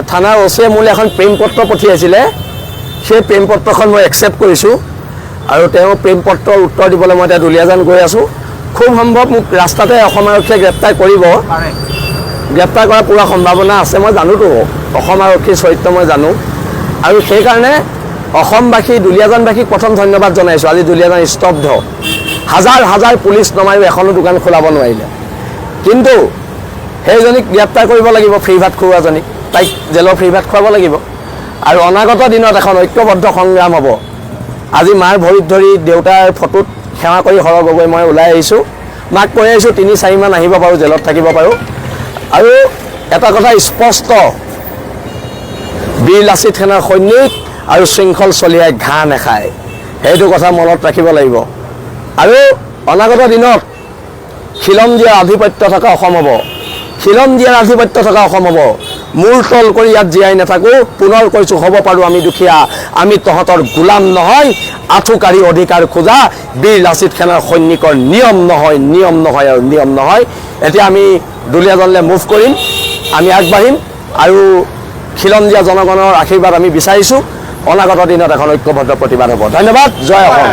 থানাৰ ওচৰে মোলৈ এখন প্ৰেম পত্ৰ পঠিয়াইছিলে সেই প্ৰেম পত্ৰখন মই একচেপ্ট কৰিছোঁ আৰু তেওঁ প্ৰেম পত্ৰৰ উত্তৰ দিবলৈ মই এতিয়া দুলীয়াজান গৈ আছোঁ খুব সম্ভৱ মোক ৰাস্তাতে অসম আৰক্ষীয়ে গ্ৰেপ্তাৰ কৰিব গ্ৰেপ্তাৰ কৰাৰ পুৰা সম্ভাৱনা আছে মই জানোতো অসম আৰক্ষীৰ চৰিত্ৰ মই জানো আৰু সেইকাৰণে অসমবাসী দুলীয়াজানবাসীক প্ৰথম ধন্যবাদ জনাইছোঁ আজি দুলীয়াজান স্তব্ধ হাজাৰ হাজাৰ পুলিচ নমায়ো এখনো দোকান খোলাব নোৱাৰিলে কিন্তু সেইজনীক গ্ৰেপ্তাৰ কৰিব লাগিব ফ্ৰী ভাত খুওৱাজনীক তাইক জেলৰ ফ্ৰী ভাত খুৱাব লাগিব আৰু অনাগত দিনত এখন ঐক্যবদ্ধ সংগ্ৰাম হ'ব আজি মাৰ ভৰিত ধৰি দেউতাৰ ফটোত সেৱা কৰি সৰহ গগৈ মই ওলাই আহিছোঁ মাক কৈ আহিছোঁ ৩-৪ মান আহিব পাৰোঁ জেলত থাকিব পাৰোঁ আৰু এটা কথা স্পষ্ট বীৰ লাচিত সেনাৰ সৈনিক আৰু শৃংখল চলিয়াই ঘাঁহ নাখায় সেইটো কথা মনত ৰাখিব লাগিব আৰু অনাগত দিনত খিলম দিয়াৰ আধিপত্য থকা অসম হ'ব খিলম দিয়াৰ আধিপত্য থকা অসম হ'ব মূৰ তল কৰি ইয়াত জীয়াই নাথাকোঁ পুনৰ কৈছোঁ হ'ব পাৰোঁ আমি দুখীয়া আমি তহঁতৰ গোলাম নহয় আঁঠুকাঢ়ি অধিকাৰ খোজা বীৰ লাচিত সেনাৰ সৈনিকৰ নিয়ম নহয় আৰু নিয়ম নহয় এতিয়া আমি দুলীয়াজানলৈ মুভ কৰিম আমি আগবাঢ়িম আৰু খিলম দিয়া জনগণৰ আশীৰ্বাদ আমি বিচাৰিছোঁ অনাগত দিনত এখন ঐক্যবদ্ধ প্ৰতিবাদ হ'ব ধন্যবাদ জয় অসম